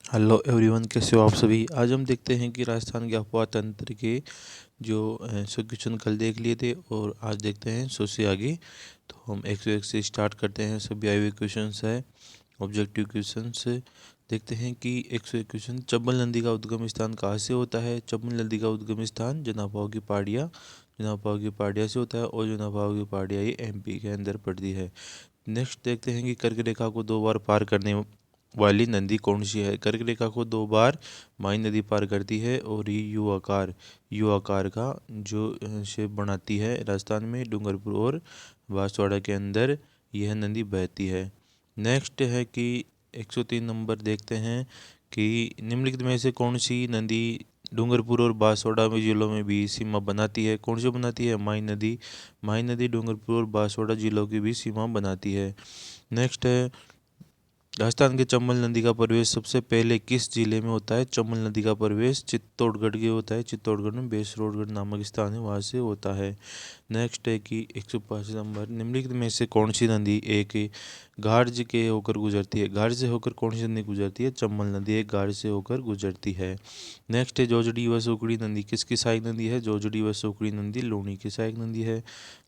Hello everyone, कैसे हो आप सभी। आज हम देखते हैं कि राजस्थान के अफवाह तंत्र के जो 100 क्वेश्चन कल देख लिए थे और आज देखते हैं 100 से आगे। तो हम 101 से स्टार्ट करते हैं। सभी आए हुए क्वेश्चंस है, ऑब्जेक्टिव क्वेश्चंस। देखते हैं कि 101 क्वेश्चन, चंबल नदी का उद्गम स्थान कहाँ से होता है। चंबल नदी का उद्गम स्थान जनाभाव की पहाड़िया से होता है और जनाभाव की पहाड़िया ये एमपी के अंदर पड़ती है। नेक्स्ट देखते हैं कि कर्क रेखा को 2 बार पार करने वाली नदी कौन सी है। कर्क रेखा को 2 बार माही नदी पार करती है और ये यू आकार का जो शेप बनाती है। राजस्थान में डूंगरपुर और बांसवाड़ा के अंदर यह नदी बहती है। नेक्स्ट है कि 103 नंबर देखते हैं कि निम्नलिखित में से कौन सी नदी डूंगरपुर और बांसवाड़ा में जिलों में भी सीमा बनाती है। कौन सी बनाती है? माही नदी डूंगरपुर और बांसवाड़ा जिलों की भी सीमा बनाती है। नेक्स्ट है, राजस्थान के चंबल नदी का प्रवेश सबसे पहले किस जिले में होता है। चंबल नदी का प्रवेश चित्तौड़गढ़ के होता है। चित्तौड़गढ़ में बेसरोडगढ़ नामक स्थान है, वहाँ से होता है। नेक्स्ट है कि 185 नंबर, निम्नलिखित में से कौन सी नदी एक घाट के होकर गुजरती है। घाट से होकर कौन सी नदी गुजरती है? चंबल नदी एक घाट से होकर गुजरती है। नेक्स्ट है, जोजड़ी व सुकड़ी नदी किसकी सहायक नदी है। जोजड़ी व सुकड़ी नदी लूणी की सहायक नदी है।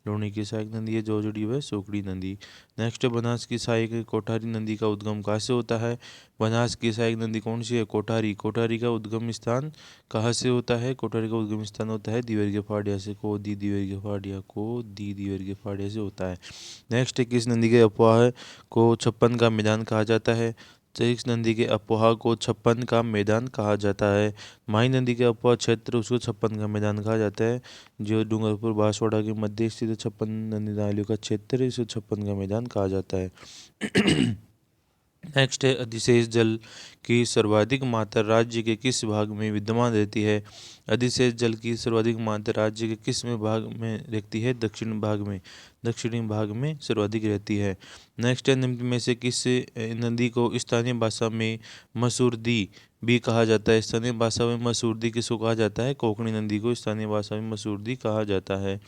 लूणी की सहायक नदी है जोजड़ी व सुकड़ी नदी। नेक्स्ट है, बनास की सहायक कोठारी नदी का उद्गम कहाँ से होता है। बनास की सहायक नदी कौन सी है? कोठारी। कोठारी का उद्गम स्थान कहाँ से होता है? कोठारी का उद्गम स्थान होता है दिवेर के फाड़िया से। दिवेर के फाड़िया से होता है। नेक्स्ट है, किस नदी के अफवाह को छप्पन का मैदान कहा जाता है। किस नदी के अफवाह को छप्पन का मैदान कहा जाता है। माही नदी के अफवाह क्षेत्र उसको छप्पन का मैदान कहा जाता है। जो डूंगरपुर बांसवाड़ा के मध्य स्थित छप्पन नदी नालियों का क्षेत्र है, इसे छप्पन का मैदान कहा जाता है। नेक्स्ट है, अधिशेष जल की सर्वाधिक मात्रा राज्य के किस भाग में विद्यमान रहती है। अधिशेष जल की सर्वाधिक मात्रा राज्य के किस में भाग में रहती है? दक्षिणी भाग में सर्वाधिक रहती है। नेक्स्ट है, निम्न में से किस नदी को स्थानीय भाषा में मसूरदी भी कहा जाता है। स्थानीय भाषा में मसूरदी किसको कहा जाता है? कोंकणी नदी को स्थानीय भाषा में मसूरदी कहा जाता है।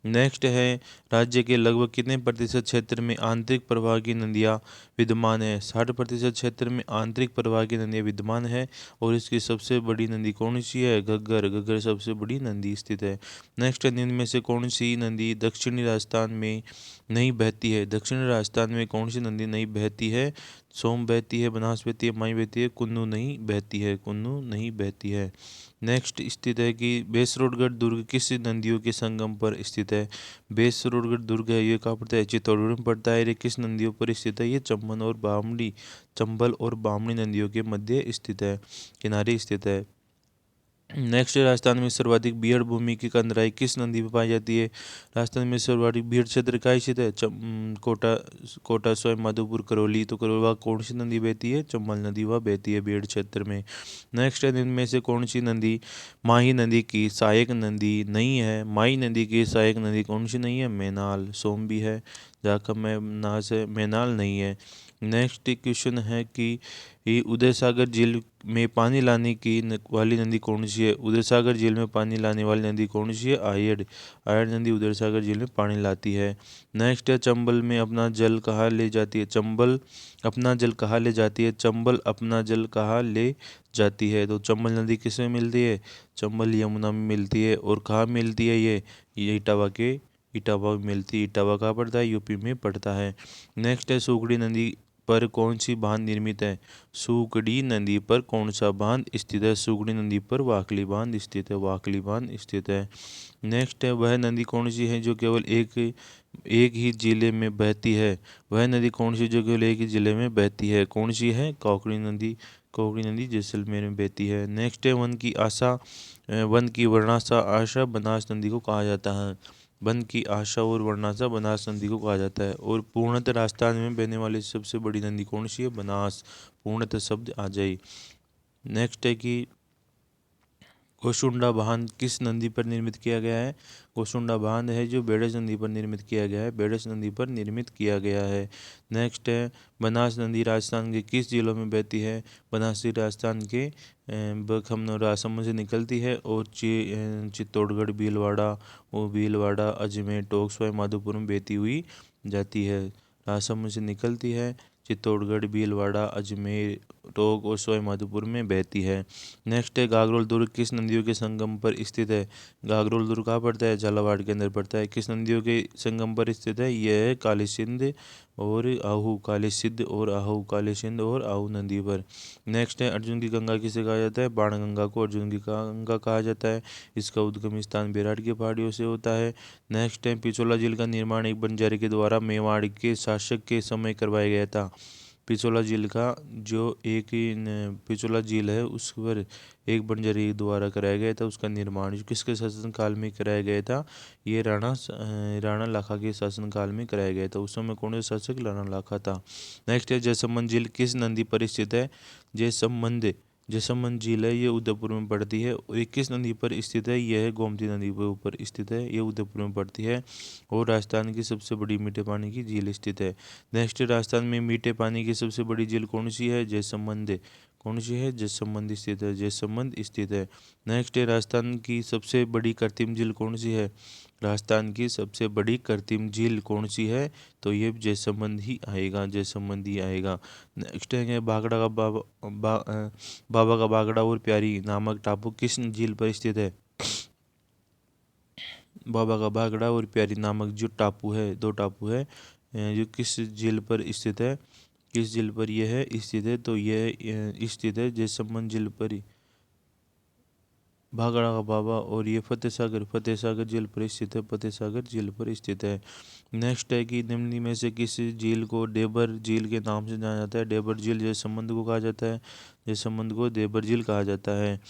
नेक्स्ट है, राज्य के लगभग कितने प्रतिशत क्षेत्र में आंतरिक प्रवाह की नदियाँ विद्यमान है। 60% क्षेत्र में आंतरिक प्रवाह की नदियाँ विद्यमान है और इसकी सबसे बड़ी नदी कौन सी है? घग्गर सबसे बड़ी नदी स्थित है। नेक्स्ट है, निम्न में से कौन सी नदी दक्षिणी राजस्थान में नहीं बहती है। दक्षिणी राजस्थान में कौन सी नदी नहीं बहती है? सोम बहती है, बनास बहती है, माही बहती है, कुन्नू नहीं बहती है। नेक्स्ट स्थित है कि बेसरोडगढ़ दुर्ग किस नदियों के संगम पर स्थित है। बेसरोडगढ़ दुर्ग है, ये कहाँ पड़ता है? चित्तौड़गढ़ में पड़ता है। ये किस नदियों पर स्थित है? ये चंबल और बामणी नदियों के मध्य स्थित है, किनारे स्थित है। नेक्स्ट, राजस्थान में सर्वाधिक बीहड़ भूमि की कंदराई किस नदी में पाई जाती है। राजस्थान में सर्वाधिक बीहड़ क्षेत्र का स्थित है? कोटा स्वयं माधोपुर करौली। तो करौली कौन सी नदी बहती है? चंबल नदी वह बहती है बीहड़ क्षेत्र में। नेक्स्ट है, इनमें से कौन सी नदी माही नदी की सहायक नदी नहीं है। माही नदी की सहायक नदी कौन सी नहीं है? मैनाल। सोम भी है, जाकर मैनाल से मैनाल नहीं है। नेक्स्ट क्वेश्चन है कि उदय सागर झील में पानी लाने की वाली नदी कौन सी है। उदय सागर झील में पानी लाने वाली नदी कौन सी है? आयड़ नदी उदय सागर झील में पानी लाती है। नेक्स्ट है, चंबल में अपना जल कहाँ ले जाती है। चंबल अपना जल कहाँ ले जाती है। चंबल अपना जल कहाँ ले जाती है। तो चंबल नदी किस में मिलती है? चंबल यमुना में मिलती है। और कहाँ मिलती है? ये इटावा में मिलती है। इटावा कहाँ पड़ता है? यूपी में पड़ता है। नेक्स्ट है, सुगड़ी नदी पर कौन सी बांध निर्मित है। सुगड़ी नदी पर कौन सा बांध स्थित है। सुगड़ी नदी पर वाकली बांध स्थित है। नेक्स्ट है, वह नदी कौन सी है जो केवल एक ही जिले में बहती है। वह नदी कौन सी जो केवल एक ही जिले में बहती है? कौन सी है? कोकड़ी नदी जैसलमेर में बहती है। नेक्स्ट है, वन की वर्णाशा आशा बनास नदी को कहा जाता है। वन की आशा और वर्णाशा बनास नदी को कहा जाता है। और पूर्णतः राजस्थान में बहने वाली सबसे बड़ी नदी कौन सी है? बनास। पूर्णतः शब्द आ जाए। नेक्स्ट है कि गोसुंडा बांध किस नदी पर निर्मित किया गया है। गोसुंडा बांध है जो बेडस नदी पर निर्मित किया गया है। नेक्स्ट है, बनास नदी राजस्थान के किस जिलों में बहती है। बनास नदी राजस्थान के बखमनोर राजसमंद से निकलती है और चित्तौड़गढ़ भीलवाड़ा अजमेर टोंक सवाई माधोपुर में बहती हुई जाती है। राजसमंद से निकलती है, चित्तौड़गढ़ भीलवाड़ा अजमेर टोंक और सवाई माधोपुर में बहती है। नेक्स्ट है गागरोल दुर्ग किस नदियों के संगम पर स्थित है। गागरोल दुर्ग कहाँ पड़ता है, झालावाड़ के अंदर पड़ता है। किस नदियों के संगम पर स्थित है, यह है काली सिंध और आहू, काली सिंध और आहू, काली सिंध और आहू नदी पर। नेक्स्ट है अर्जुन की गंगा किसे कहा जाता है, बाणगंगा को अर्जुन की गंगा कहा जाता है। इसका उद्गम स्थान बेराट की पहाड़ियों से होता है। नेक्स्ट है पिछोला झील का निर्माण एक बंजारे के द्वारा मेवाड़ के शासक के समय करवाया गया था। पिछोला झील का जो पिछोला झील है उस पर एक बंजारे द्वारा कराया गया था। उसका निर्माण किसके शासन काल में कराया गया था, ये राणा लाखा के शासन काल में कराया गया था। उस समय कौन सा शासक, राणा लाखा था। नेक्स्ट है जयसमंद झील किस नदी पर स्थित है। जयसमंद झील है ये उदयपुर में पड़ती है। और ये किस नदी पर स्थित है, यह है गोमती नदी के ऊपर स्थित है, ये उदयपुर में पड़ती है। और राजस्थान की सबसे बड़ी मीठे पानी की झील स्थित है। नेक्स्ट राजस्थान में मीठे पानी की सबसे बड़ी झील कौन सी है, जयसमंद। कौन सी है, जयसमंद स्थित है, जयसमंद स्थित है। नेक्स्ट है राजस्थान की सबसे बड़ी कृत्रिम झील कौन सी है। राजस्थान की सबसे बड़ी कृत्रिम झील कौन सी है, तो ये जयसमंद ही आएगा, जयसमंद ही आएगा। नेक्स्ट है बागड़ा का बाबा का बागड़ा और प्यारी नामक टापू किस झील पर स्थित है। बाबा का बागड़ा और प्यारी नामक जो टापू है, दो टापू है, जो किस झील पर स्थित है, किस झील पर यह है स्थित है, तो यह स्थित है जयसमंद झील पर ही। भागड़ा का बाबा और ये फतेह सागर झील पर स्थित है, फतेह सागर झील पर स्थित है। नेक्स्ट है कि निम्न में से किस झील को डेबर झील के नाम से जाना जाता है। डेबर झील जयसमंद को कहा जाता है, जयसमंद को डेबर झील कहा जाता है।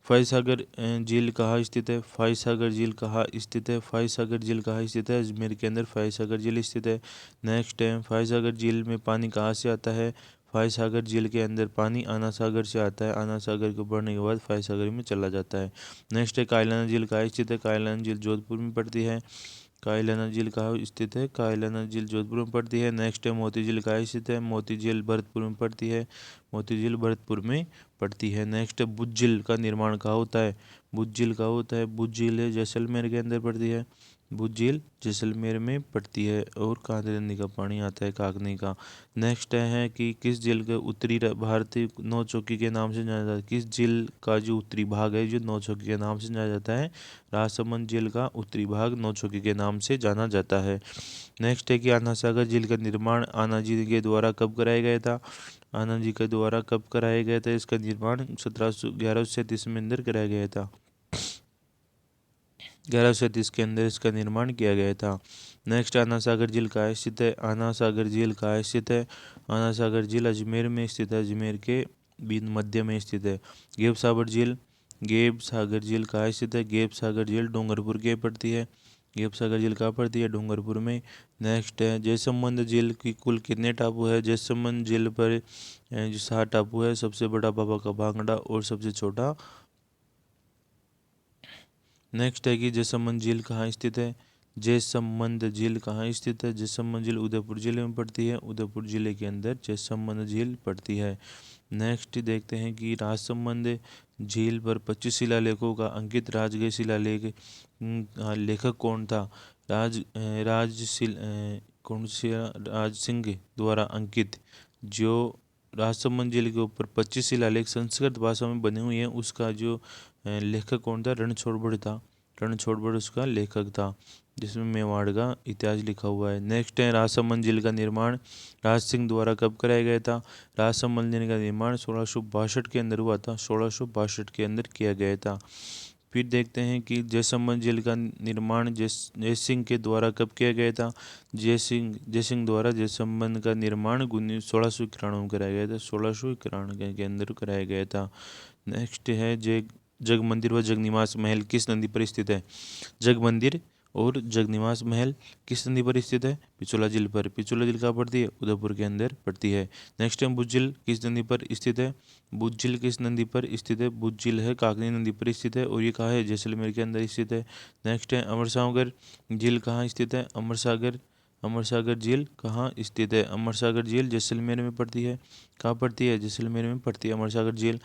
फॉयसागर झील कहाँ स्थित है, फॉयसागर झील कहाँ स्थित है, फॉयसागर झील कहाँ स्थित है, अजमेर के अंदर फॉयसागर झील स्थित है। नेक्स्ट है फॉयसागर झील में पानी कहाँ से आता है। फॉयसागर झील के अंदर पानी आना सागर से आता है, आना सागर के बढ़ने के बाद फॉयसागर में चला जाता है। नेक्स्ट है कायलाना झील कहाँ स्थित है, कायलाना झील जोधपुर में पड़ती है। कायलाना झील कहाँ स्थित है, कायलाना झील जोधपुर में पड़ती है। नेक्स्ट है मोती झील कहाँ स्थित है, मोती झील भरतपुर में पड़ती है, मोती झील भरतपुर में पड़ती है। नेक्स्ट है बुद्ध झील का निर्माण कहाँ होता है, बुद्ध झील कहाँ होता है, बुद्ध झील है जैसलमेर के अंदर पड़ती है, बुद्ध झील जैसलमेर में पड़ती है। और कांगड़े नदी का पानी आता है काकनी का। नेक्स्ट है कि किस झील के उत्तरी भारतीय नौ चौकी के नाम से जाना जाता है। किस झील का जो उत्तरी भाग है जो नौ चौकी के नाम से जाना जाता है, राजसमंद झील का उत्तरी भाग नौ चौकी के नाम से जाना जाता है। नेक्स्ट है कि आना सागर झील का निर्माण आना जी के द्वारा कब कराया गया था। आनंद जी के द्वारा कब कराया गया था, इसका निर्माण 1137 में अंदर कराया गया था, 1137 के अंदर इसका निर्माण किया गया था। नेक्स्ट आना सागर झील कहाँ स्थित है, आना सागर झील कहाँ स्थित है, आना सागर झील अजमेर में स्थित है, अजमेर के बीच मध्य में स्थित है। गेब सागर झील कहाँ स्थित है, गेब सागर झील डूंगरपुर के पड़ती है, गेब सागर झील कहाँ पड़ती है, डूंगरपुर में। नेक्स्ट है जयसमंद झील की कुल कितने टापू है, जयसमंद झील पर जो 7 टापू है, सबसे बड़ा बाबा का भांगड़ा और सबसे छोटा। नेक्स्ट है कि जयसमंद झील कहाँ स्थित है, जयसमंद झील कहाँ स्थित है, जयसमंद झील उदयपुर जिले में पड़ती है, उदयपुर जिले के अंदर जयसमंद झील पड़ती है। नेक्स्ट देखते हैं कि राजसमंद झील पर 25 शिलालेखों का अंकित राजगीर शिलालेख लेखक कौन था। कौन से राज सिंह द्वारा अंकित जो राजसमंद झील के ऊपर 25 शिलालेख संस्कृत भाषा में बने हुए हैं, उसका जो लेखक कौन था, रणछोड़बड़ था, रणछोड़बड़ उसका लेखक था, जिसमें मेवाड़ का इतिहास लिखा हुआ है। नेक्स्ट है राजसमंद झील का निर्माण राज सिंह द्वारा कब कराया गया था। राजसमंद झील का निर्माण 1662 के अंदर हुआ था, 1662 के अंदर किया गया था। फिर देखते हैं कि जयसमंद झील का निर्माण जय सिंह के द्वारा कब किया गया था। जय सिंह द्वारा जयसमंद का निर्माण 1691 में कराया गया था, 1691 के अंदर कराया गया था। नेक्स्ट है जग मंदिर व जगनिवास महल किस नदी पर स्थित है। जग मंदिर और जगनिवास महल किस नदी पर स्थित है, पिछोला झील पर। पिछोला झील कहाँ पड़ती है, उदयपुर के अंदर पड़ती है। नेक्स्ट है बुद्ध झील किस नदी पर स्थित है, बुद्ध झील किस नदी पर स्थित है, बुद्ध झील है काकनी नदी पर स्थित है, और ये कहाँ है, जैसलमेर के अंदर स्थित है। नेक्स्ट है अमरसागर झील कहाँ स्थित है, अमरसागर झील कहाँ स्थित है, अमरसागर झील जैसलमेर में पड़ती है, कहाँ पड़ती है, जैसलमेर में पड़ती है अमरसागर झील।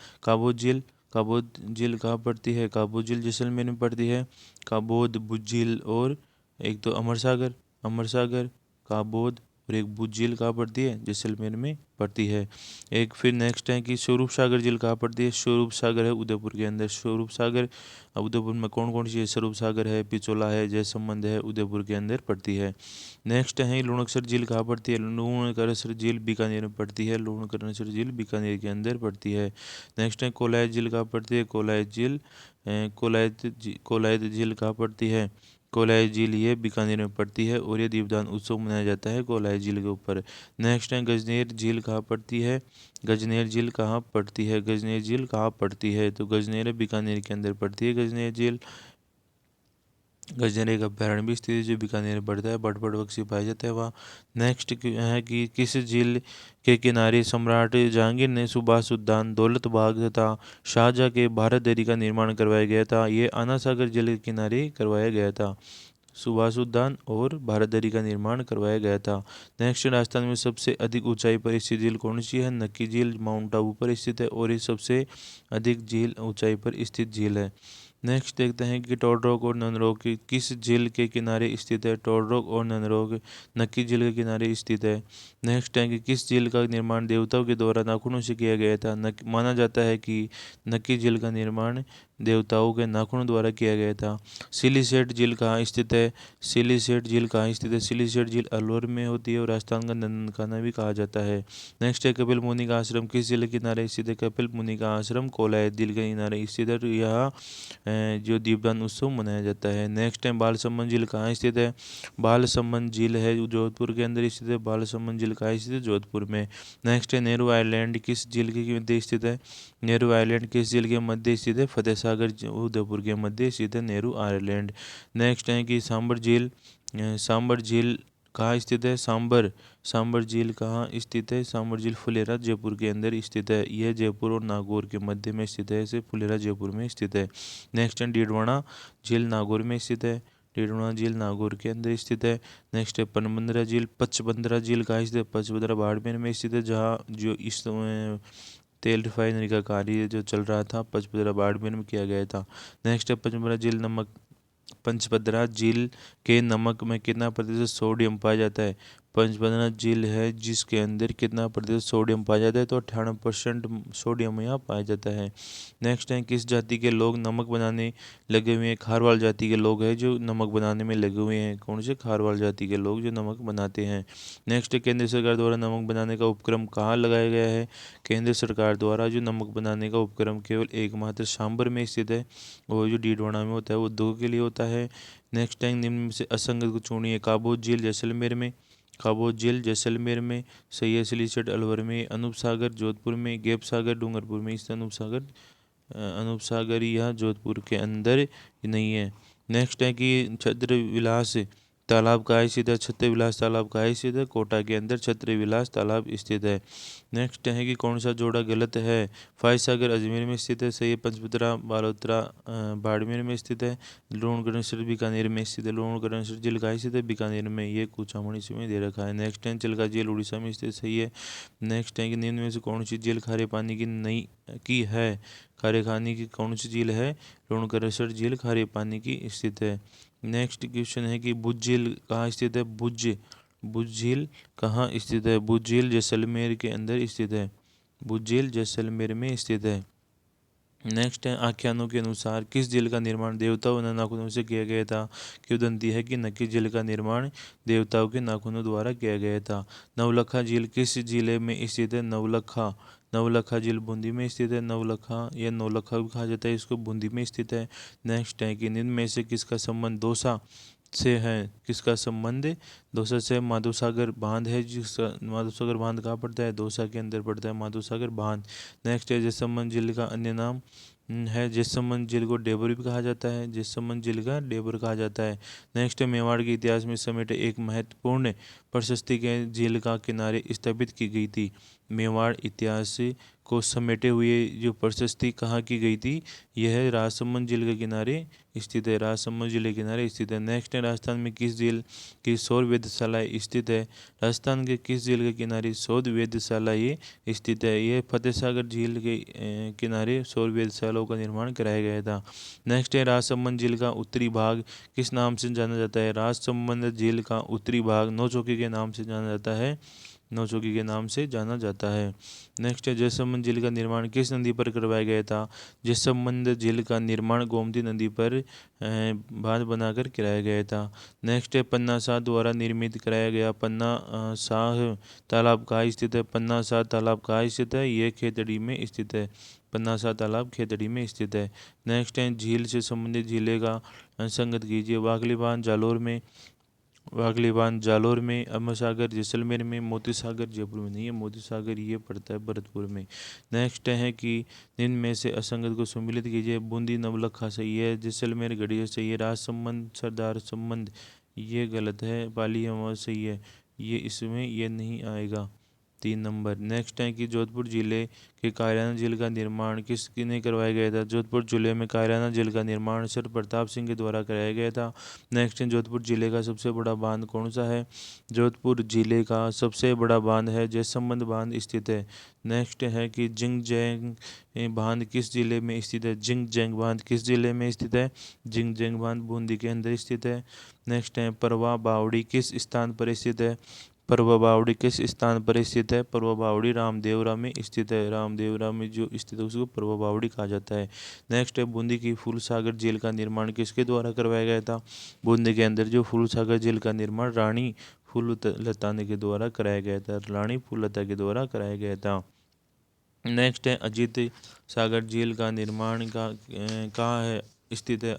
काबोद झील कहाँ पड़ती है, काबोद झील जैसलमेर में पड़ती है, काबोद बुद्ध झील और एक तो अमरसागर, काबोद और एक बुझ झील कहाँ पड़ती है, जैसलमेर में पड़ती है। एक फिर नेक्स्ट है कि स्वरूप सागर झील कहाँ पड़ती है, स्वरूप सागर है उदयपुर के अंदर। स्वरूप सागर उदयपुर में कौन कौन सी है, स्वरूप सागर है, पिचोला है, जयसंबंध है, उदयपुर के अंदर पड़ती है। नेक्स्ट है लूणकसर झील कहाँ पड़ती है, लूणकरसर झील बीकानेर में पड़ती है, लूणकरसर झील बीकानेर के अंदर पड़ती है। नेक्स्ट है कोलायत झील कहाँ पड़ती है, कोलायत झील कोलायत झील कहाँ पड़ती है, कोलायत झील ये बीकानेर में पड़ती है और ये दीपदान उत्सव मनाया जाता है कोलायत झील के ऊपर। नेक्स्ट है गजनेर झील कहाँ पड़ती है, गजनेर झील कहाँ पड़ती है, गजनेर झील कहाँ पड़ती है, तो गजनेर बीकानेर के अंदर पड़ती है गजनेर झील। गजनेर एक अभ्यारण्य भी स्थित है जो बीकानेर में पड़ता है, बड़ पक्षी पाए जाते हैं वहाँ। नेक्स्ट है कि किस झील के किनारे सम्राट जहांगीर ने सुभाष उद्यान, दौलत बाग तथा शाहजहाँ के भारत दरी का निर्माण करवाया गया था, ये आना सागर झील के किनारे करवाया गया था। सुभाष उद्यान और भारत दरी का निर्माण करवाया गया था। नेक्स्ट राजस्थान में सबसे अधिक ऊंचाई पर स्थित झील कौन सी है, नक्की झील माउंट आबू पर स्थित है और ये सबसे अधिक झील ऊंचाई पर स्थित झील है। नेक्स्ट देखते हैं कि टोडरॉक और ननरॉक किस झील के किनारे स्थित है, टोडरॉक और ननरॉक नक्की झील के किनारे स्थित है। नेक्स्ट है कि किस झील का निर्माण देवताओं के द्वारा नाखूनों से किया गया था, माना जाता है कि नक्की झील का निर्माण देवताओं के नाखूनों द्वारा किया गया था। सिलीसेट झील कहाँ स्थित है, सिलीसेट झील कहाँ स्थित है, सिलीसेट झील अलवर में होती है और राजस्थान का नंदनकाना भी कहा जाता है। नेक्स्ट है कपिल मुनि का आश्रम किस झील के किनारे स्थित है, कपिल मुनि का आश्रम कोलायत झील के किनारे स्थित है, तो यह जो दीपदान उत्सव मनाया जाता है। नेक्स्ट है बालसमंद झील कहाँ स्थित है, बालसमंद झील है जोधपुर के अंदर स्थित है, बालसमंद झील कहाँ स्थित है, जोधपुर में। नेक्स्ट है नेहरू आइलैंड किस झील के मध्य स्थित है, नेहरू आइलैंड किस झील के मध्य स्थित है, फतेह सागर उदयपुर के मध्य स्थित है नेहरू आइलैंड। नेक्स्ट है कि सांबर झील कहाँ स्थित है, सांबर झील कहाँ स्थित है, सांबर झील फुलेरा जयपुर के अंदर स्थित है, यह जयपुर और नागौर के मध्य में स्थित है, इसे फुलेरा जयपुर में स्थित है। नेक्स्ट है डीडवाना झील नागौर में स्थित है, डीडवाना झील नागौर के अंदर स्थित है। नेक्स्ट है पचबंदरा झील, पचबंदरा झील कहाँ स्थित है, पचबंदरा बाड़मेर में स्थित है, जहाँ जो इस समय तेल रिफाइनरी का कार्य जो चल रहा था पचबंदरा बाड़मेर में किया गया था। नेक्स्ट है पंचभद्रा झील के नमक में कितना प्रतिशत सोडियम पाया जाता है, पंचभद्रा झील है जिसके अंदर कितना प्रतिशत सोडियम पाया जाता है, तो 98% सोडियम यहाँ पाया जाता है। नेक्स्ट है किस जाति के लोग नमक बनाने लगे हुए हैं, खारवाल जाति के लोग हैं जो नमक बनाने में लगे हुए हैं, कौन से, खारवाल जाति के लोग जो नमक बनाते हैं। नेक्स्ट है केंद्र सरकार द्वारा नमक बनाने का उपक्रम कहाँ लगाया गया है, केंद्र सरकार द्वारा जो नमक बनाने का उपक्रम केवल एकमात्र सांबर में स्थित है, वो जो डीडवाना में होता है वो उद्योग के लिए होता है। नेक्स्ट है निम्न में से असंगत को चुनिए, काबोज झील जैसलमेर में, काबोज झील जैसलमेर में, सही है सिलीसेट अलवर में, अनूप सागर जोधपुर में, गैप सागर डूंगरपुर में, इस अनूप सागर यह जोधपुर के अंदर नहीं है। नेक्स्ट है कि छत्रविलास तालाब कहाँ स्थित है, छत्रविलास तालाब कहाँ स्थित है, कोटा के अंदर छत्रविलास तालाब स्थित है। नेक्स्ट है कि कौन सा जोड़ा गलत है, फाय सागर अजमेर में स्थित है, सही है पंचभद्रा बालोतरा बाड़मेर में स्थित है, लूणकरणसर बीकानेर में स्थित है, लूणकरणसर झील कहाँ स्थित है, बीकानेर में, ये कुचामणी में दे रखा है। नेक्स्ट है चिल्का झील उड़ीसा में स्थित, सही है। नेक्स्ट है कि निम्न में से कौन सी झील खारे पानी की नहीं की है, खारे पानी की कौन सी झील है, लूणकरणसर झील खारे पानी की स्थित है। नेक्स्ट क्वेश्चन है कि बुझ झील कहाँ स्थित है, बुझ झील कहाँ स्थित है, बुझ झील जैसलमेर के अंदर स्थित है, बुझ झील जैसलमेर में स्थित है। नेक्स्ट है आख्यानों के अनुसार किस झील का निर्माण देवताओं ने नाखूनों से किया गया था, किंवदंती है कि नक्की झील का निर्माण देवताओं के नाखूनों द्वारा किया गया था। नवलखा झील किस जिले में स्थित है, नवलखा झील बूंदी में स्थित है, नवलखा या नौलखा भी कहा जाता है, इसको बूंदी में स्थित है। नेक्स्ट है कि निम्न में से किसका संबंध दौसा से है, किसका संबंध दौसा से, माधोसागर बांध है, जिसका माधोसागर बांध कहाँ पड़ता है, दौसा के अंदर पड़ता है माधोसागर बांध। नेक्स्ट है जयसंबंध झील का अन्य नाम है, जयसंबंध झील को डेबर भी कहा जाता है, जयसंबंध झील का डेबर कहा जाता है। नेक्स्ट है मेवाड़ के इतिहास में समेटे एक महत्वपूर्ण प्रशस्ति के झील का किनारे स्थापित की गई थी, मेवाड़ इतिहास को समेटे हुए जो प्रशस्ति कहाँ की गई थी, यह है राजसमंद झील के किनारे स्थित है। राजसमंद झील के किनारे स्थित है। नेक्स्ट है, राजस्थान में किस झील की सौर वेधशाला स्थित है। राजस्थान के किस झील के किनारे सौर वेधशाला ये स्थित है। यह फतेह सागर झील के किनारे सौर वेधशालाओं का निर्माण कराया गया था। नेक्स्ट है, राजसमंद झील का उत्तरी भाग किस नाम से जाना जाता है। राजसमंद झील का उत्तरी भाग नौचौकी के नाम से जाना जाता है। नौचौकी के नाम से जाना जाता है। नेक्स्ट है, जयसमंद झील का निर्माण किस नदी पर करवाया गया था। जयसमंद झील का निर्माण गोमती नदी पर बांध बनाकर कराया गया था। नेक्स्ट है, पन्ना शाह द्वारा निर्मित कराया गया पन्ना शाह तालाब कहाँ स्थित है। पन्ना शाह तालाब कहाँ स्थित है, ये खेतड़ी में स्थित है। पन्ना शाह तालाब खेतड़ी में स्थित है। नेक्स्ट है, झील से संबंधित जिले का संगत कीजिए। वागली बांध जालौर में, वागली बांध जालौर में, अमर सागर जैसलमेर में, मोती सागर जयपुर में नहीं है, मोती सागर ये पड़ता है भरतपुर में। नेक्स्ट है कि इनमें से असंगत को सम्मिलित कीजिए। बूंदी नवलखा सही है, जैसलमेर गढ़िया सही है, राजसमंद सरदार संबंध ये गलत है, पाली अमर सही है, ये इसमें ये नहीं आएगा 3 नंबर। नेक्स्ट है कि जोधपुर जिले के कायराना झील का निर्माण किसने करवाया गया था। जोधपुर जिले में कायराना झील का निर्माण सर प्रताप सिंह के द्वारा कराया गया था। नेक्स्ट है, जोधपुर जिले का सबसे बड़ा बांध कौन सा है। जोधपुर जिले का सबसे बड़ा बांध है जयसमंद बांध स्थित है। नेक्स्ट है कि जिंगजैंग बांध किस जिले में स्थित है। जिंगजैंग बांध किस जिले में स्थित है। जिंगजैंग बांध बूंदी के अंदर स्थित है। नेक्स्ट है, परवा बावड़ी किस स्थान पर स्थित है। परवा बावड़ी किस स्थान पर स्थित है। परवा बावड़ी रामदेवरा में स्थित है। रामदेवरा में जो स्थित है उसको परवा बावड़ी कहा जाता है। नेक्स्ट है, बूंदी की फूल सागर झील का निर्माण किसके द्वारा करवाया गया था। बूंदी के अंदर जो फूल सागर झील का निर्माण रानी फूललता के द्वारा कराया गया था। रानी फूललता के द्वारा कराया गया था। नेक्स्ट है, अजीत सागर झील का निर्माण कहाँ है स्थित है।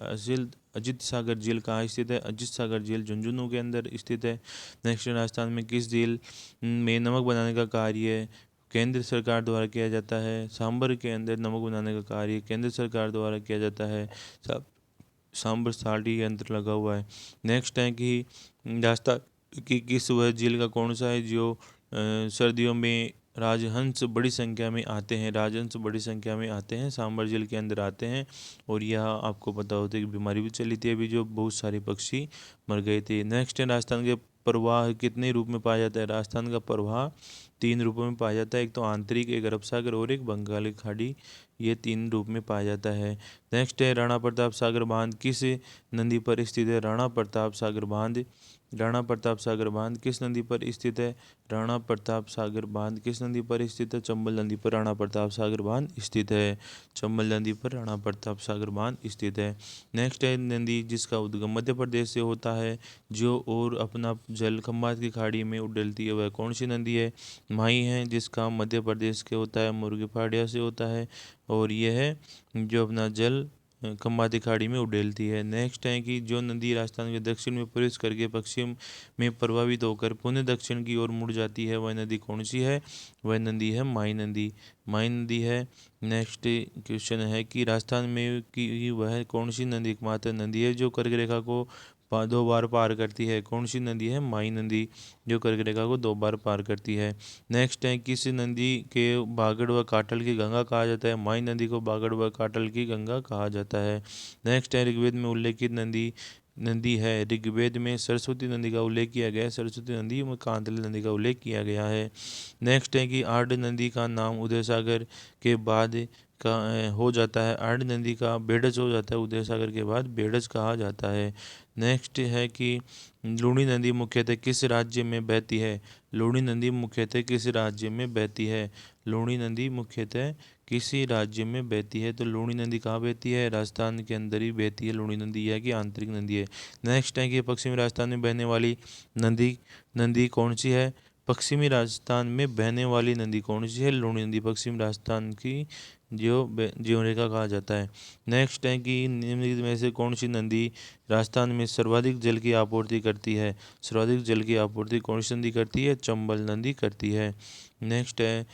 अजीत सागर झील कहाँ स्थित है। अजीत सागर झील झुंझुनू के अंदर स्थित है। नेक्स्ट, राजस्थान में किस झील में नमक बनाने का कार्य केंद्र सरकार द्वारा किया जाता है। सांबर के अंदर नमक बनाने का कार्य केंद्र सरकार द्वारा किया जाता है। सांबर साल्टी यंत्र लगा हुआ है। नेक्स्ट है कि राजस्थान की किस वह झील का कौन सा है जो सर्दियों में राजहंस बड़ी संख्या में आते हैं। राजहंस बड़ी संख्या में आते हैं, सांबर झील के अंदर आते हैं। और यह आपको पता होता है कि बीमारी भी चली थी अभी जो बहुत सारे पक्षी मर गए थे। नेक्स्ट है, राजस्थान के प्रवाह कितने रूप में पाया जाता है। राजस्थान का प्रवाह 3 रूपों में पाया जाता है। एक तो आंतरिक, एक अरब सागर और एक बंगाल की खाड़ी, ये 3 रूप में पाया जाता है। नेक्स्ट है, राणा प्रताप सागर बांध किस नदी पर स्थित है। राणा प्रताप सागर बांध, राणा प्रताप सागर बांध किस नदी पर स्थित है। राणा प्रताप सागर बांध किस नदी पर स्थित है। चंबल नदी पर राणा प्रताप सागर बांध स्थित है। चंबल नदी पर राणा प्रताप सागर बांध स्थित है। नेक्स्ट है, नदी जिसका उद्गम मध्य प्रदेश से होता है जो और अपना जल खंभात की खाड़ी में उड़ेलती है, वह कौन सी नदी है। माही है जिसका मध्य प्रदेश के होता है, मुर्गी पहाड़िया से होता है। और यह है जो अपना जल खंभाती खाड़ी में उड़ेलती है। नेक्स्ट है कि जो नदी राजस्थान के दक्षिण में प्रवेश करके पश्चिम में प्रभावित होकर पुनः दक्षिण की ओर मुड़ जाती है, वह नदी कौन सी है। वह नदी है माही नदी। माही नदी है। नेक्स्ट क्वेश्चन है कि राजस्थान में की वह कौन सी नदी एकमात्र नदी है जो कर्क रेखा को 2 बार पार करती है। कौन सी नदी है। माही नदी, जो कर्क रेखा को 2 बार पार करती है। नेक्स्ट है, किस नदी के बागड़ व काटल की गंगा कहा जाता है। माही नदी को बागड़ व काटल की गंगा कहा जाता है। नेक्स्ट है, ऋग्वेद में उल्लेखित नदी नदी है। ऋग्वेद में सरस्वती नदी का उल्लेख किया गया है। सरस्वती नदी में कांतली नदी का उल्लेख किया गया है। नेक्स्ट है कि आर्ड नदी का नाम उदय सागर के बाद का हो जाता है। आर्ड नदी का बेड़ज हो जाता है, उदय सागर के बाद बेड़ज कहा जाता है। नेक्स्ट है कि लूणी नदी मुख्यतः किस राज्य में बहती है। लूणी नदी मुख्यतः किस राज्य में बहती है। लूणी नदी मुख्यतः किसी राज्य में बहती है। तो लूणी नदी कहाँ बहती है। राजस्थान के अंदर ही बहती है लूणी नदी, यह कि आंतरिक नदी है। नेक्स्ट है कि पश्चिमी राजस्थान में बहने वाली नदी नदी कौन सी है। पश्चिमी राजस्थान में बहने वाली नदी कौन सी है। लूणी नदी पश्चिम राजस्थान की जीवन रेखा कहा जाता है। नेक्स्ट है कि निम्नलिखित में से कौन सी नदी राजस्थान में सर्वाधिक जल की आपूर्ति करती है। सर्वाधिक जल की आपूर्ति कौन सी नदी करती है। चंबल नदी करती है। नेक्स्ट है,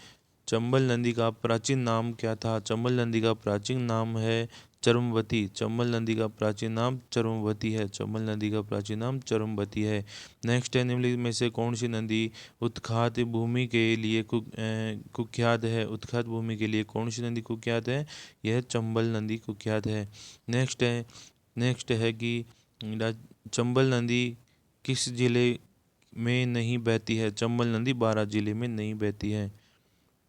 चंबल नदी का प्राचीन नाम क्या था। चंबल नदी का प्राचीन नाम है चरमवती, चंबल नदी का प्राचीन नाम चरमवती है। चंबल नदी का प्राचीन नाम चरमवती है। नेक्स्ट है, निम्नलिखित में से कौन सी नदी उत्खात भूमि के लिए कुख्यात है? उत्खात भूमि के लिए कौन सी नदी कुख्यात है? यह चंबल नदी कुख्यात है। नेक्स्ट है कि चंबल नदी किस जिले में नहीं बहती है? चंबल नदी बारां जिले में नहीं बहती है।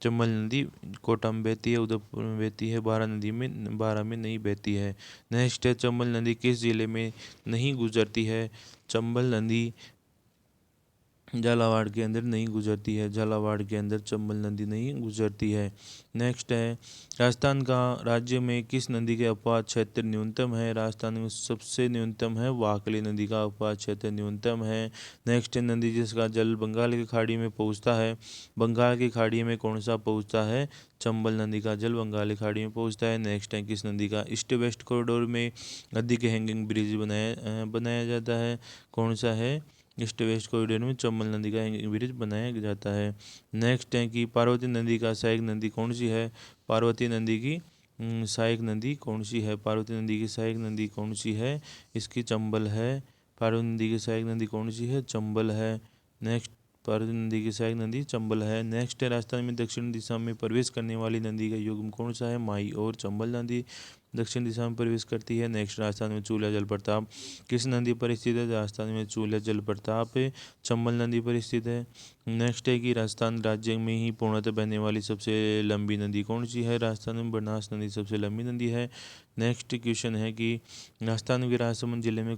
चंबल नदी कोटा में बहती है, उदयपुर में बहती है, बारां में नहीं बहती है। नेक्स्ट है, चंबल नदी किस जिले में नहीं गुजरती है? चंबल नदी झालावाड़ के अंदर नहीं गुजरती है। झालावाड़ के अंदर चंबल नदी नहीं गुजरती है। नेक्स्ट है, राजस्थान का राज्य में किस नदी के अपवाद क्षेत्र न्यूनतम है? राजस्थान में सबसे न्यूनतम है वाकली नदी का अपवाद क्षेत्र न्यूनतम है। नेक्स्ट है, नदी जिसका जल बंगाल की खाड़ी में पहुँचता है। बंगाल की खाड़ी में कौन सा पहुँचता है? चंबल नदी का जल बंगाल की खाड़ी में पहुँचता है। नेक्स्ट है, किस नदी का ईस्ट वेस्ट कॉरिडोर में अधिक हैंगिंग ब्रिज बनाया जाता है? कौन सा है? ईस्ट वेस्ट कॉरिडोर में चंबल नदी का हैंगिंग ब्रिज बनाया जाता है। नेक्स्ट है कि पार्वती नदी का सहायक नदी कौन सी है? पार्वती नदी की सहायक नदी कौन सी है? पार्वती नदी की सहायक नदी कौन सी है? इसकी चंबल है। पार्वती नदी की सहायक नदी कौन सी है? चंबल है। नेक्स्ट, पार्वती नदी की सहायक नदी चंबल है। नेक्स्ट है, राजस्थान में दक्षिण दिशा में प्रवेश करने वाली नदी का युग्म कौन सा है? माई और चंबल नदी दक्षिण दिशा में प्रवेश करती है। नेक्स्ट, राजस्थान में चूला जलप्रपात किस नदी पर स्थित है? राजस्थान में चूला जलप्रपात चंबल नदी पर स्थित है। नेक्स्ट है कि राजस्थान राज्य में ही पूर्णतः बहने वाली सबसे लंबी नदी कौन सी है? राजस्थान में बनास नदी सबसे लंबी नदी है। नेक्स्ट क्वेश्चन है कि राजस्थान के राजसमंद जिले में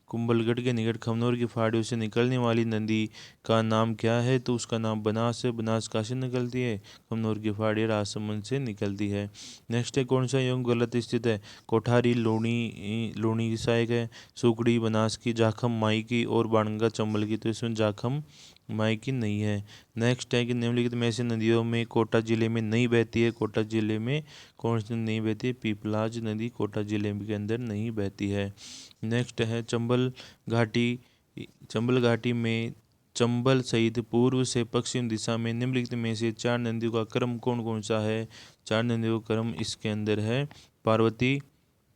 कुंभलगढ़ के निकट खमनोर की पहाड़ियों से निकलने वाली नदी का नाम क्या है? तो उसका नाम बनास है। बनास कहाँ से निकलती है? खमनोर की पहाड़ी राजसमंद से निकलती है। नेक्स्ट है, कौन सा योग गलत स्थित है? कोठारी लूणी की सहायक है। सुकड़ी बनास की, जाखम माई की और बाणगंगा चंबल की। तो इसमें जाखम माई की नहीं है। नेक्स्ट है कि निम्नलिखित में से नदियों में कोटा जिले में नहीं बहती है। कोटा जिले में कौन सी नहीं बहती है? पीपलाज नदी कोटा जिले के अंदर नहीं बहती है। नेक्स्ट है, चंबल घाटी में चंबल सहित पूर्व से पश्चिम दिशा में निम्नलिखित में से चार नदियों का क्रम कौन कौन सा है? चार नदियों का क्रम इसके अंदर है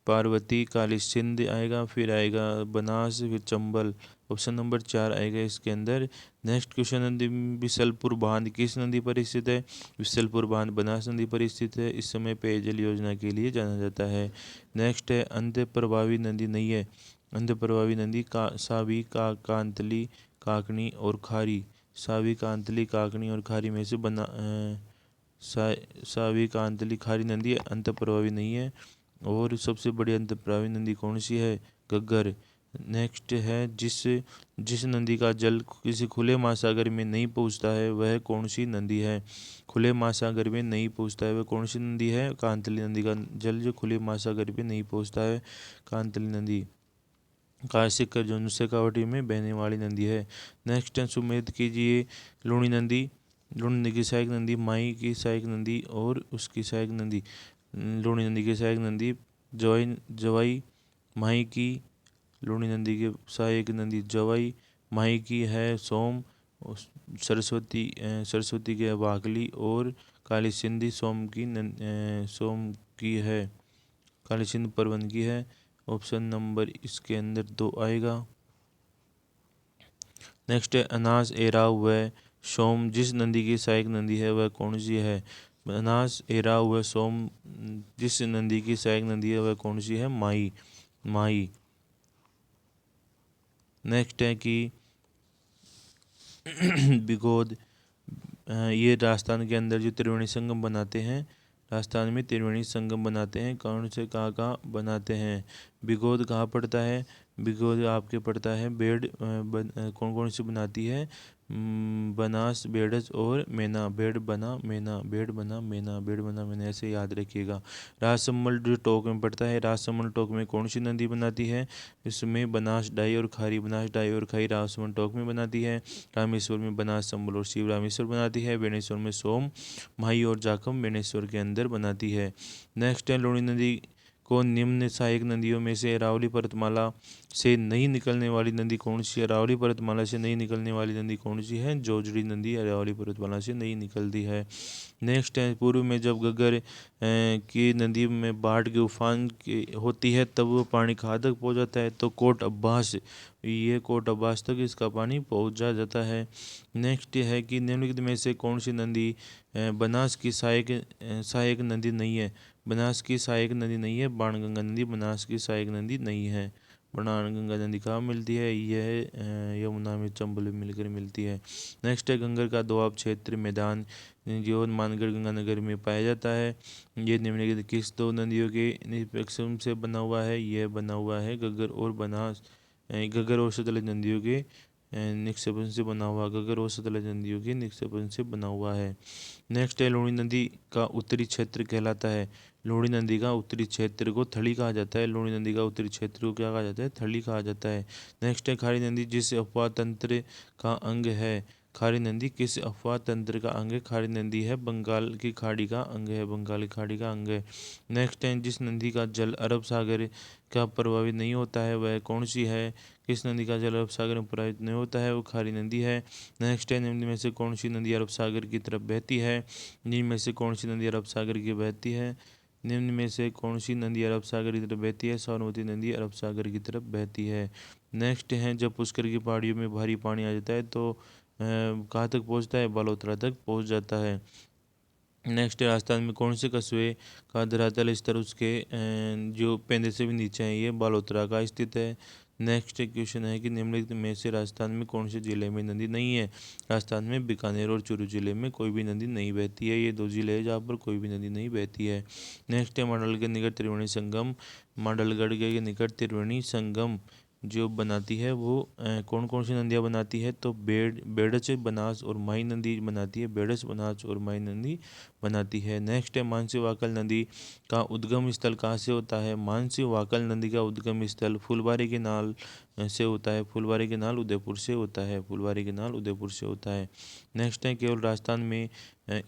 पार्वती काली सिंध आएगा, फिर आएगा बनास, फिर चंबल। ऑप्शन नंबर 4 आएगा इसके अंदर। नेक्स्ट क्वेश्चन है, विशलपुर बांध किस नदी पर स्थित है? विशलपुर बांध बनास नदी पर स्थित है। इस समय पेयजल योजना के लिए जाना जाता है। नेक्स्ट है, अंत्य प्रभावी नदी नहीं है। अंत्य प्रभावी नदी सावी कांतली काकनी और खारी। सावी कांतली काकनी और खारी में से सावी कांतली खारी नदी अंत्य प्रभावी नहीं है। और सबसे बड़ी अंतर प्रभावी नदी कौन सी है? घग्गर। नेक्स्ट है, जिस नदी का जल किसी खुले महासागर में नहीं पहुंचता है वह कौन सी नदी है? खुले महासागर में नहीं पहुंचता है वह कौन सी नदी है? कांतली नदी का जल जो खुले महासागर में नहीं पहुंचता है, कांतली नदी काशिक जो शेखावटी में बहने वाली नदी है। नेक्स्ट है, सुमेध कीजिए लूणी नदी की सहायक नदी, माई की सहायक नदी और उसकी सहायक नदी। लूणी नदी की सहायक नदी जवाई माही की, लूणी नदी की सहायक नदी जवाई माही की है सोम, सरस्वती की है वाकली और काली सिंधी सोम की है, काली सिंध परवन की है। ऑप्शन नंबर इसके अंदर 2 आएगा। नेक्स्ट है, अनास एराव व सोम जिस नदी की सहायक नदी है वह कौन सी है? अनास एराव व सोम जिस नदी की सहायक नदी है वह कौन सी है? माही। नेक्स्ट है कि बिगोद ये राजस्थान के अंदर जो त्रिवेणी संगम बनाते हैं, राजस्थान में त्रिवेणी संगम बनाते हैं, कौन से कहाँ बनाते हैं? बिगोद कहाँ पड़ता है? बिगोद आपके पड़ता है कौन कौन सी बनाती है? बनास, बेड़स और मेना। बेड़ बना मेना ऐसे याद रखिएगा। राजसमंद जो टोक में पड़ता है, राजसमंद टोक में कौन सी नदी बनाती है? इसमें बनास डाई और खारी राजसमंद टोक में बनाती है। रामेश्वर में बनास, संबल और शिव रामेश्वर बनाती है। बेणेश्वर में सोम, माही और जाखम बेणेश्वर के अंदर बनाती है। नेक्स्ट है, लूणी नदी को निम्न सहायक नदियों में से अरावली पर्वतमाला से नहीं निकलने वाली नदी कौन सी है? अरावली पर्वतमाला से नहीं निकलने वाली नदी कौन सी है? जोजड़ी नदी अरावली पर्वतमाला से नहीं निकलती है। नेक्स्ट है, पूर्व में जब घग्गर की नदी में बाढ़ के उफान की होती है तब वो पानी कहाँ तक पहुँच जाता है? तो कोट अब्बास, ये कोट अब्बास तक इसका पानी पहुँच जाता है। नेक्स्ट है कि निम्नलिखित में से कौन सी नदी बनास की सहायक नदी नहीं है? बनास की सहायक नदी नहीं है बाणगंगा नदी बनास की सहायक नदी नहीं है। बाणगंगा नदी कहाँ मिलती है? यह यमुना में चंबल में मिलकर मिलती है। नेक्स्ट है, घंगर का दोआब क्षेत्र मैदान जो मानगढ़ गंगानगर में पाया जाता है, ये निम्नलिखित किस दो नदियों के निष्पक्षम से बना हुआ है? यह बना हुआ है घग्गर और सतलज नदियों के निक्षेपण से बना हुआ, घग्गर और सतलज नदियों के निक्षेपण से बना हुआ है। नेक्स्ट है, लूणी नदी का उत्तरी क्षेत्र कहलाता है। लूणी नदी का उत्तरी क्षेत्र को थली कहा जाता है। लूणी नदी का उत्तरी क्षेत्र को क्या कहा जाता है? थली कहा जाता है। नेक्स्ट है, खारी नदी जिस अपवाह तंत्र का अंग है। खारी नदी किस अपवाह तंत्र का अंग है? खारी नदी है बंगाल की खाड़ी का अंग है, बंगाल की खाड़ी का अंग है। नेक्स्ट है, जिस नदी का जल अरब सागर का प्रभावित नहीं होता है वह कौन सी है? किस नदी का जल अरब सागर में प्रभावित नहीं होता है? वो खारी नदी है। नेक्स्ट है, निम्न में से कौन सी नदी अरब सागर की तरफ बहती है? निम्न में से कौन सी नदी अरब सागर की बहती है? निम्न में से कौन सी नदी अरब सागर की तरफ बहती है? साबरमती नदी अरब सागर की तरफ बहती है। नेक्स्ट है, जब पुष्कर की पहाड़ियों में भारी पानी आ जाता है तो कहाँ तक पहुँचता है? बालोतरा तक पहुँच जाता है। नेक्स्ट है, राजस्थान में कौन से कस्बे का धरातल स्तर उसके जो पेंदे से भी नीचे है, ये बालोतरा का स्थित है। नेक्स्ट क्वेश्चन है कि निम्नलिखित में से राजस्थान में कौन से जिले में नदी नहीं है? राजस्थान में बीकानेर और चूरू जिले में कोई भी नदी नहीं बहती है। ये दो जिले हैं जहाँ पर कोई भी नदी नहीं बहती है। नेक्स्ट है, मांडल के निकट त्रिवेणी संगम, मांडलगढ़ के निकट त्रिवेणी संगम जो बनाती है वो कौन कौन सी नदियाँ बनाती है? तो बेडच, बनास और माही नदी बनाती है। बेडच, बनास और माही नदी बनाती है। नेक्स्ट है, मानसी वाकल नदी का उद्गम स्थल कहाँ से होता है? मानसी वाकल नदी का उद्गम स्थल फुलबारी के नाल से होता है। फुलबारी के नाल उदयपुर से होता है। फुलबारी के नाल उदयपुर से होता है। नेक्स्ट है, केवल राजस्थान में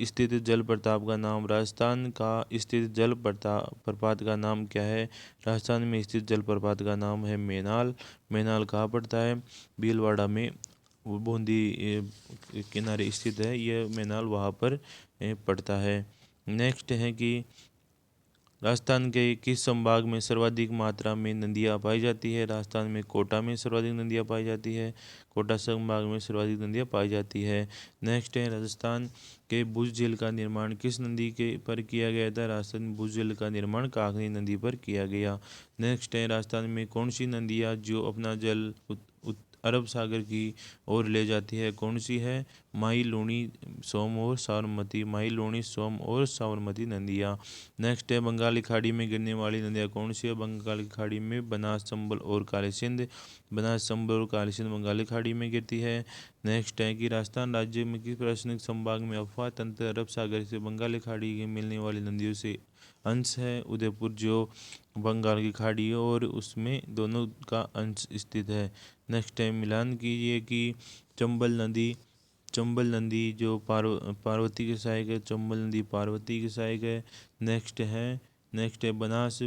स्थित जल प्रपात का नाम। राजस्थान का स्थित जल प्रपात का नाम क्या है? राजस्थान में स्थित जल प्रपात का नाम है मेनाल। मेनाल कहाँ पड़ता है? भीलवाड़ा में, बूंदी किनारे स्थित है यह मेनाल, वहाँ पर पड़ता है। नेक्स्ट है कि राजस्थान के किस संभाग में सर्वाधिक मात्रा में नदियाँ पाई जाती है? राजस्थान में कोटा में सर्वाधिक नदियाँ पाई जाती है। कोटा संभाग में सर्वाधिक नदियाँ पाई जाती है। नेक्स्ट है, राजस्थान के भुज झील का निर्माण किस नदी के पर किया गया था? राजस्थान में भुज झील का निर्माण काकनी नदी पर किया गया। नेक्स्ट है, राजस्थान में कौन सी नदियाँ जो अपना जल अरब सागर की ओर ले जाती है, कौन सी है? माही, लूणी, सोम और साबरमती। माही, लूणी, सोम और साबरमती नदियाँ। नेक्स्ट है, बंगाल की खाड़ी में गिरने वाली नदियाँ कौन सी है? बंगाल की खाड़ी में बनास, चंबल और काली सिंध। बनास, चंबल और काली सिंध बंगाल की खाड़ी में गिरती है। नेक्स्ट है कि राजस्थान राज्य में किस प्रशासनिक संभाग में अफवाह तंत्र अरब सागर से बंगाल की खाड़ी में मिलने वाली नदियों से अंश है? उदयपुर जो बंगाल की खाड़ी है और उसमें दोनों का अंश स्थित है। नेक्स्ट टाइम मिलान कीजिए कि चंबल नदी जो पार्वती की सहायक है। चंबल नदी पार्वती की सहायक है। नेक्स्ट है बनास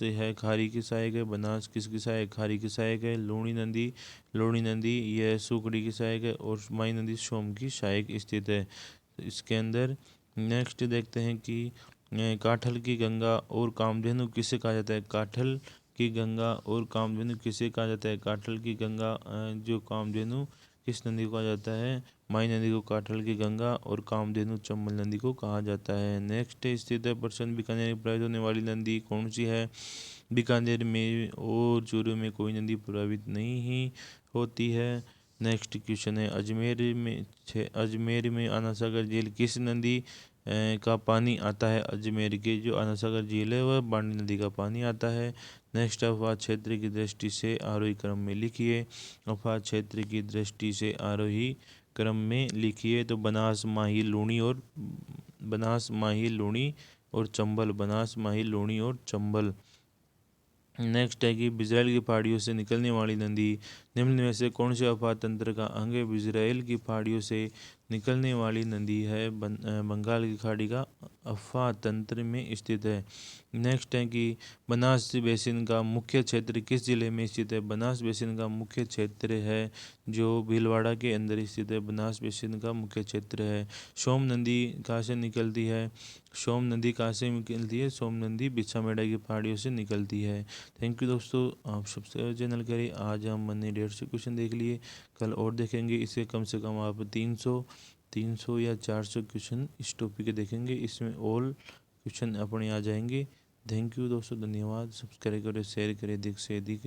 है खारी की सहायक है। बनास किसकी सहायक? खारी की सहायक है। लूणी नदी यह सुकड़ी की सहायक है और माही नदी सोम की सहायक स्थित है इसके अंदर। नेक्स्ट देखते हैं कि काठल की गंगा और कामधेनु किसे कहा जाता है? काठल की गंगा और कामधेनु किसे कहा जाता है? काठल की गंगा जो कामधेनु किस नदी को कहा जाता है? माही नदी को काठल की गंगा और कामधेनु चंबल नदी को कहा जाता है। नेक्स्ट स्थित है प्रश्न, बीकानेर में प्रवाहित होने वाली नदी कौन सी है? बीकानेर में और चूरू में कोई नदी प्रभावित नहीं होती है। नेक्स्ट क्वेश्चन है, अजमेर में आना सागर झील किस नदी का पानी आता है? अजमेर के जो आना सागर झील है वह बांडी नदी का पानी आता है। नेक्स्ट, अफवाह क्षेत्र की दृष्टि से आरोही क्रम में लिखिए। अफवाह क्षेत्र की दृष्टि से आरोही क्रम में लिखिए तो बनास, माही, लूणी और चंबल। बनास, माही, लूणी और चंबल। नेक्स्ट है कि बिजराइल की पहाड़ियों से निकलने वाली नदी निम्न में से कौन से अफवाह तंत्र का अंग है? बिजराइल की पहाड़ियों से निकलने वाली नदी है बंगाल की खाड़ी का अफा तंत्र में स्थित है। नेक्स्ट है कि बनास बेसिन का मुख्य क्षेत्र किस जिले में स्थित है। बनास बेसिन का मुख्य क्षेत्र है जो भीलवाड़ा के अंदर स्थित है। बनास बेसिन का मुख्य क्षेत्र है। सोम नदी कहाँ से निकलती है। सोम नदी कहाँ से निकलती है। सोम नदी बिछामेड़ा की पहाड़ियों से निकलती है। थैंक यू दोस्तों, आप सबसे चैनल करें। आज हमने 150 क्वेश्चन देख लिए, कल और देखेंगे। इससे कम से कम आप 300 या 400 क्वेश्चन इस टॉपिक के देखेंगे। इसमें ऑल क्वेश्चन अपने आ जाएंगे। थैंक यू दोस्तों, धन्यवाद। सब्सक्राइब करें, शेयर करें, अधिक से अधिक।